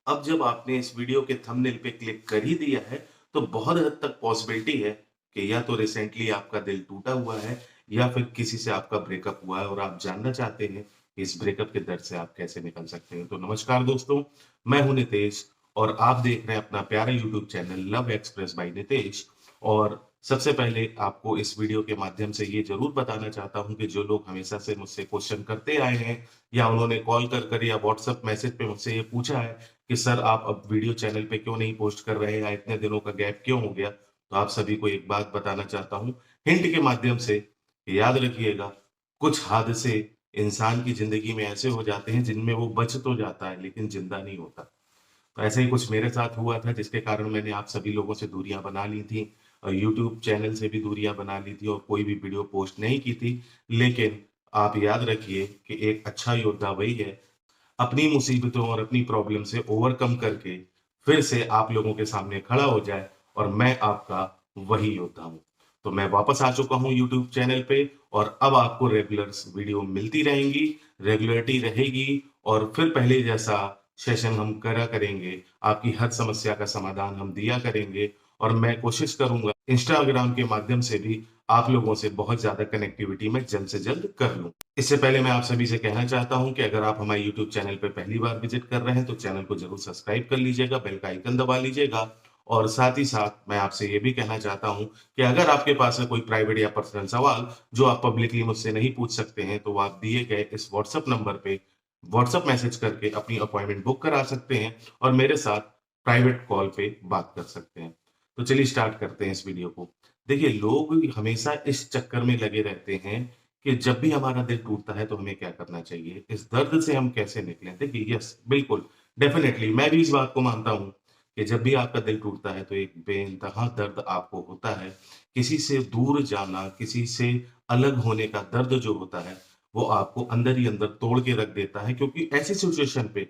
अब जब आपने इस वीडियो के थंबनेल पे क्लिक कर ही दिया है, तो बहुत हद तक पॉसिबिलिटी है कि या तो रिसेंटली आपका दिल टूटा हुआ है या फिर किसी से आपका ब्रेकअप हुआ है और आप जानना चाहते हैं कि इस ब्रेकअप के दर्द से आप कैसे निकल सकते हैं। तो नमस्कार दोस्तों, मैं हूं नितेश और आप देख रहे हैं अपना प्यारा YouTube channel love express bye Nitesh. और सबसे पहले आपको इस वीडियो के माध्यम से ये ज़रूर बताना चाहता हूं कि जो लोग हमेशा से मुझसे क्वेश्चन करते आए हैं या उन्होंने कॉल कर या व्हाट्सएप मैसेज पे मुझसे ये पूछा है कि सर आप अब वीडियो चैनल पे क्यों नहीं पोस्ट कर रहे हैं या इतने दिनों का गैप क्यों हो गया? तो आप सभी को एक बात बताना चाहता हूँ, हिंट के माध्यम से कि याद रखिएगा, कुछ हादसे इंसान की ज़िंदगी में ऐसे हो जाते हैं जिनमें वो बच तो जाता है लेकिन ज़िंदा नहीं होता। तो ऐसे ही कुछ मेरे साथ हुआ था जिसके कारण मैंने आप सभी लोगों से दूरियां बना ली थी और यूट्यूब चैनल से भी दूरियां बना ली थी और कोई भी वीडियो पोस्ट नहीं की थी। लेकिन आप याद रखिए कि एक अच्छा योद्धा वही है अपनी मुसीबतों और अपनी प्रॉब्लम से ओवरकम करके फिर से आप लोगों के सामने खड़ा हो जाए और मैं आपका वही योद्धा हूँ। तो मैं वापस आ चुका हूँ यूट्यूब चैनल पे और अब आपको रेगुलर वीडियो मिलती रहेंगी, रेगुलरिटी रहेगी और फिर पहले जैसा सेशन हम करा करेंगे, आपकी हर समस्या का समाधान हम दिया करेंगे और मैं कोशिश करूँगा इंस्टाग्राम के माध्यम से भी आप लोगों से बहुत ज़्यादा कनेक्टिविटी मैं जल्द से जल्द कर लूँ। इससे पहले मैं आप सभी से कहना चाहता हूं कि अगर आप हमारे यूट्यूब चैनल पर पहली बार विजिट कर रहे हैं तो चैनल को जरूर सब्सक्राइब कर लीजिएगा, बेल का आइकन दबा लीजिएगा और साथ ही साथ मैं आपसे ये भी कहना चाहता हूं कि अगर आपके पास है कोई प्राइवेट या पर्सनल सवाल जो आप पब्लिकली मुझसे नहीं पूछ सकते हैं तो आप दिए गए इस व्हाट्सएप नंबर पे व्हाट्सएप मैसेज करके अपनी अपॉइंटमेंट बुक करा सकते हैं और मेरे साथ प्राइवेट कॉल पे बात कर सकते हैं। तो चलिए स्टार्ट करते हैं इस वीडियो को। देखिए, लोग हमेशा इस चक्कर में लगे रहते हैं कि जब भी हमारा दिल टूटता है तो हमें क्या करना चाहिए? इस दर्द से हम कैसे निकलें? देखिए यस, बिल्कुल, डेफ़िनेटली मैं भी इस बात को मानता हूँ कि जब भी आपका दिल टूटता है तो एक बेइंतहा दर्द आपको होता है। किसी से दूर जाना, किसी से अलग होने का दर्द जो होता है, वो आपको अंदर ही अंदर तोड़ के रख देता है क्योंकि ऐसी सिचुएशन पे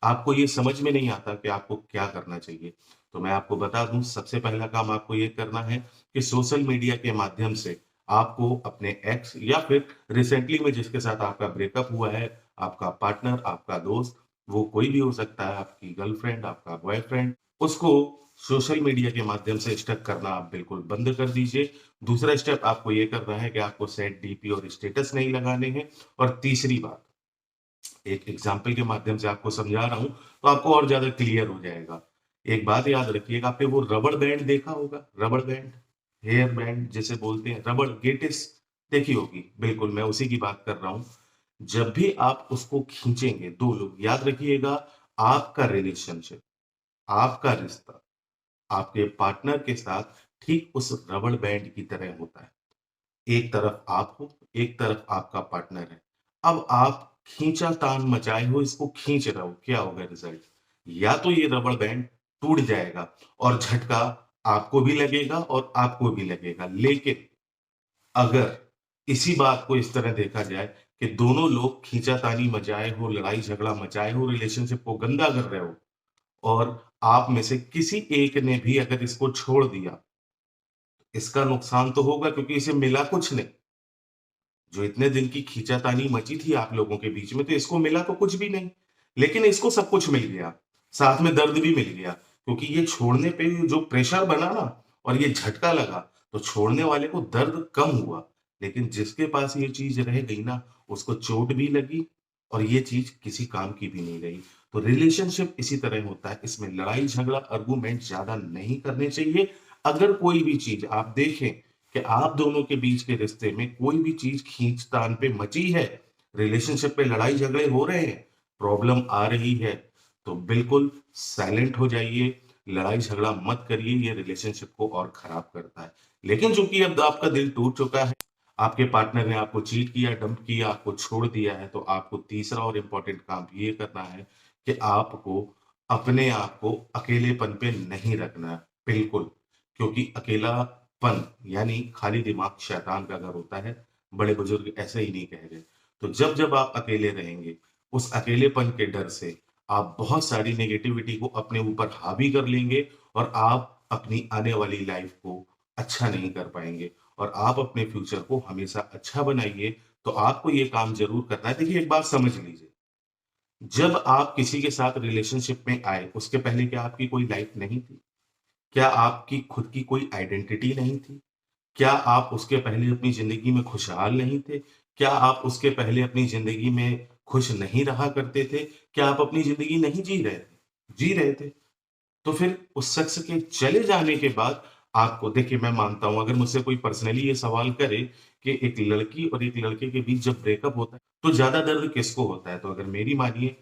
आपको ये समझ में नहीं आता कि आपको क्या करना चाहिए। तो मैं आपको बता दूँ, सबसे पहला काम आपको ये करना है कि सोशल मीडिया के माध्यम से आपको अपने एक्स या फिर रिसेंटली में जिसके साथ आपका ब्रेकअप हुआ है, आपका पार्टनर, आपका दोस्त, वो कोई भी हो सकता है, आपकी गर्लफ्रेंड, आपका बॉयफ्रेंड, उसको सोशल मीडिया के माध्यम से स्टक करना आप बिल्कुल बंद कर दीजिए। दूसरा स्टेप आपको ये करना है कि आपको सैड डीपी और स्टेटस नहीं लगाने हैं और तीसरी बात, एक एग्जाम्पल के माध्यम से आपको समझा रहा हूँ, तो आपको और ज़्यादा क्लियर हो जाएगा। एक बात याद रखिएगा, आपने वो रबड़ बैंड देखा होगा, रबड़ बैंड, हेयर बैंड जिसे बोलते हैं, रबड़ गेटिस देखी होगी, बिल्कुल मैं उसी की बात कर रहा हूँ। जब भी आप उसको खींचेंगे, 2 लोग याद रखिएगा, आपका रिलेशनशिप, आपका रिश्ता, आपके पार्टनर के साथ ठीक उस रबड़ बैंड की तरह होता है। एक तरफ आप हो, एक तरफ आपका पार्टनर है। अब आप खींचातान मचाए हो, इसको खींच रहे हो, क्या होगा रिजल्ट? या तो ये रबड़ बैंड टूट जाएगा और झटका आपको भी लगेगा और आपको भी लगेगा। लेकिन अगर इसी बात को इस तरह देखा जाए कि दोनों लोग खींचातानी मचाए हो, लड़ाई झगड़ा मचाए हो, रिलेशनशिप को गंदा कर रहे हो और आप में से किसी एक ने भी अगर इसको छोड़ दिया, इसका नुकसान तो होगा क्योंकि इसे मिला कुछ नहीं। जो इतने दिन की खींचातानी मची थी आप लोगों के बीच में, तो इसको मिला तो कुछ भी नहीं। लेकिन इसको सब कुछ मिल गया, साथ में दर्द भी मिल गया, क्योंकि ये छोड़ने पे जो प्रेशर बना ना और ये झटका लगा, तो छोड़ने वाले को दर्द कम हुआ, लेकिन जिसके पास ये चीज़ रह गई ना, उसको चोट भी लगी और ये चीज़ किसी काम की भी नहीं रही। तो रिलेशनशिप इसी तरह होता है, इसमें लड़ाई-झगड़ा, आर्गुमेंट ज़्यादा नहीं करने चाहिए। अगर कोई भी चीज़ आप देखें कि आप दोनों के बीच के रिश्ते में कोई भी चीज खींचतान पे मची है, रिलेशनशिप पे लड़ाई झगड़े हो रहे हैं, प्रॉब्लम आ रही है, तो बिल्कुल साइलेंट हो जाइए, लड़ाई झगड़ा मत करिए, ये रिलेशनशिप को और खराब करता है। लेकिन चूंकि अब आपका दिल टूट चुका है, आपके पार्टनर ने आपको चीट किया, डंप किया, आपको छोड़ दिया है, तो आपको तीसरा और इम्पोर्टेंट काम ये करना है कि आपको अपने आप को अकेलेपन पे नहीं रखना है, बिल्कुल। क्योंकि अकेलापन यानी खाली दिमाग शैतान का घर होता है, बड़े बुजुर्ग ऐसे ही नहीं कह गए। तो जब-जब आप अकेले रहेंगे, उस अकेलेपन के डर से आप बहुत सारी नेगेटिविटी को अपने ऊपर हावी कर लेंगे और आप अपनी आने वाली लाइफ को अच्छा नहीं कर पाएँगे और आप अपने फ्यूचर को हमेशा अच्छा बनाइए, तो आपको ये काम ज़रूर करना है। देखिए, एक बात समझ लीजिए, जब आप किसी के साथ रिलेशनशिप में आए, उसके पहले क्या आपकी कोई लाइफ नहीं थी? क्या आपकी खुद की कोई आइडेंटिटी नहीं थी? क्या आप उसके पहले अपनी ज़िंदगी में खुशहाल नहीं थे? क्या आप उसके पहले अपनी ज़िंदगी में खुश नहीं रहा करते थे? क्या आप अपनी ज़िंदगी नहीं जी रहे थे? जी रहे थे। तो फिर उस शख्स के चले जाने के बाद आपको देखिए मैं मानता हूँ अगर मुझसे कोई पर्सनली ये सवाल करे कि एक लड़की और एक लड़के के बीच जब ब्रेकअप होता है, तो ज़्यादा दर्द किसको होता है? तो अगर मेरी मानिए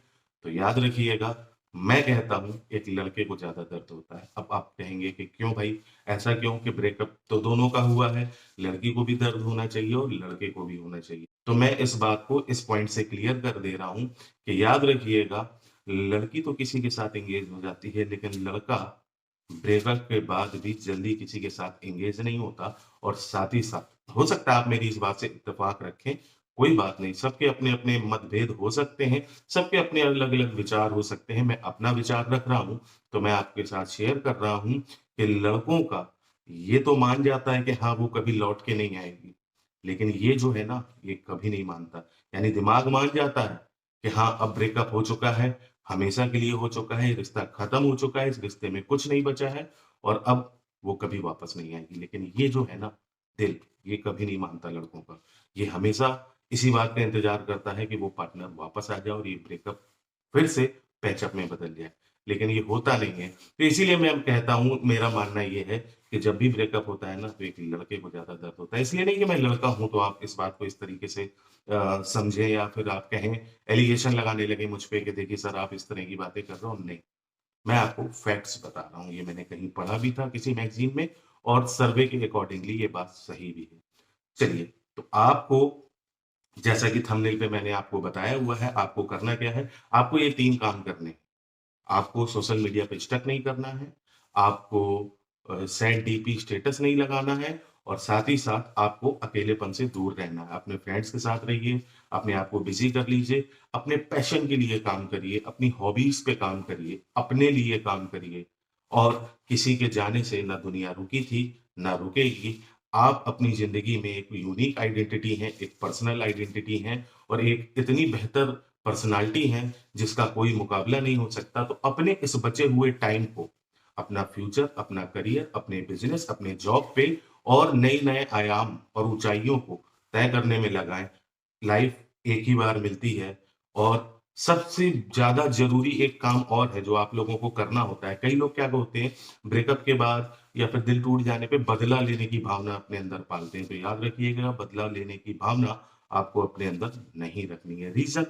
तो याद रखिएगा, मैं कहता हूँ एक लड़के को ज़्यादा दर्द होता है। अब आप कहेंगे कि क्यों भाई? ऐसा क्यों कि ब्रेकअप तो दोनों का हुआ है, लड़की को भी दर्द होना चाहिए और लड़के को भी होना चाहिए। तो मैं इस बात को इस पॉइंट से क्लियर कर दे रहा हूँ कि याद रखिएगा लड़की तो किसी के साथ एंगेज हो जाती है, लेकिन लड़का ब्रेकअप के बाद भी जल्दी किसी के साथ एंगेज नहीं होता और साथ ही साथ हो सकता है आप मेरी इस बात से इत्तेफ़ाक रखें, कोई बात नहीं, सबके अपने-अपने मतभेद हो सकते हैं, सबके अपने अलग-अलग विचार हो सकते हैं। मैं अपना विचार रख रहा हूँ, तो मैं आपके साथ शेयर कर रहा हूँ कि लड़कों का ये तो मान जाता है कि हाँ, वो कभी लौट के नहीं आएगी, लेकिन ये जो है ना, ये कभी नहीं मानता। यानी दिमाग मान जाता है कि हाँ, अब ब्रेकअप हो चुका है, हमेशा के लिए हो चुका है, रिश्ता खत्म हो चुका है, इस रिश्ते में कुछ नहीं बचा है और अब वो कभी वापस नहीं आएगी। लेकिन ये जो है ना दिल, ये कभी नहीं मानता लड़कों का। ये हमेशा इसी बात का इंतज़ार करता है कि वो पार्टनर वापस आ जाए और ये ब्रेकअप फिर से पैचअप में बदल जाए। लेकिन ये होता नहीं है। तो इसीलिए मैं अब कहता हूँ, मेरा मानना ये है कि जब भी ब्रेकअप होता है ना, तो एक लड़के को ज़्यादा दर्द होता है। इसलिए नहीं कि मैं लड़का हूँ, तो आप इस बात को इस तरीके से समझें या फिर आप कहें एलिगेशन लगाने लगे मुझ पे कि देखिए सर आप इस तरह की बातें कर रहे हो, नहीं। मैं आपको फैक्ट्स बता रहा हूँ, ये मैंने कहीं पढ़ा भी था किसी मैगज़ीन में और सर्वे के अकॉर्डिंगली ये बात सही भी है। चलिए, तो आपको जैसा कि थंबनेल पे मैंने आपको बताया हुआ है, आपको करना क्या है? आपको ये 3 काम करने हैं। आपको सोशल मीडिया पे स्टक नहीं करना है, आपको सैड डीपी स्टेटस नहीं लगाना है और साथ ही साथ आपको अकेलेपन से दूर रहना है। अपने फ्रेंड्स के साथ रहिए, अपने आप को बिज़ी कर लीजिए, अपने पैशन के लिए काम करिए, अपनी हॉबीज़ पे काम करिए, अपने लिए काम करिए और किसी के जाने से ना दुनिया रुकी थी, ना रुकेगी। आप अपनी ज़िंदगी में एक यूनिक आइडेंटिटी हैं, एक पर्सनल आइडेंटिटी हैं और एक इतनी बेहतर पर्सनैलिटी हैं जिसका कोई मुकाबला नहीं हो सकता। तो अपने इस बचे हुए टाइम को अपना फ्यूचर, अपना करियर, अपने बिज़नेस, अपने जॉब पे और नए-नए आयाम और ऊँचाइयों को तय करने में लगाएँ। लाइफ़ एक ही बार मिलती है और सबसे ज़्यादा ज़रूरी एक काम और है जो आप लोगों को करना होता है। कई लोग क्या होते हैं ब्रेकअप के बाद या फिर दिल टूट जाने पे बदला लेने की भावना अपने अंदर पालते हैं। तो याद रखिएगा बदला लेने की भावना आपको अपने अंदर नहीं रखनी है। रीज़न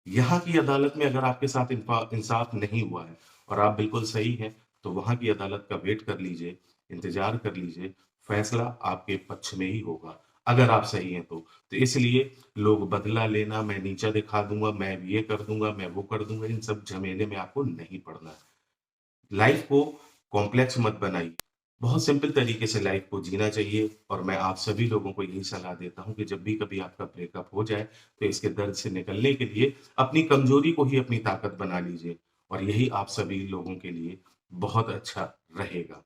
यहाँ की अदालत में अगर आपके साथ इंसाफ नहीं हुआ है और आप बिल्कुल सही हैं, तो वहाँ की अदालत का वेट कर लीजिए, इंतज़ार कर लीजिए, फैसला आपके पक्ष में ही होगा, अगर आप सही हैं तो। तो इसलिए लोग बदला लेना, मैं नीचा दिखा दूँगा, मैं ये कर दूँगा, मैं वो कर दूँगा, इन सब झमेले में आपको नहीं पड़ना है। लाइफ को कॉम्प्लेक्स मत बनाइए। बहुत सिंपल तरीके से लाइफ को जीना चाहिए और मैं आप सभी लोगों को यही सलाह देता हूँ कि जब भी कभी आपका ब्रेकअप हो जाए, तो इसके दर्द से निकलने के लिए अपनी कमज़ोरी को ही अपनी ताकत बना लीजिए और यही आप सभी लोगों के लिए बहुत अच्छा रहेगा।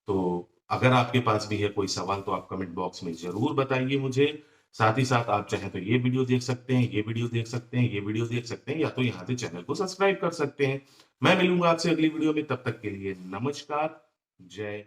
तो अगर आपके पास भी है कोई सवाल तो आप कमेंट बॉक्स में ज़रूर बताइए मुझे। साथ ही साथ आप चाहें तो ये वीडियो देख सकते हैं, ये वीडियो देख सकते हैं, ये वीडियो देख सकते हैं या तो यहाँ से चैनल को सब्सक्राइब कर सकते हैं। मैं मिलूँगा आपसे अगली वीडियो में, तब तक के लिए नमस्कार, जय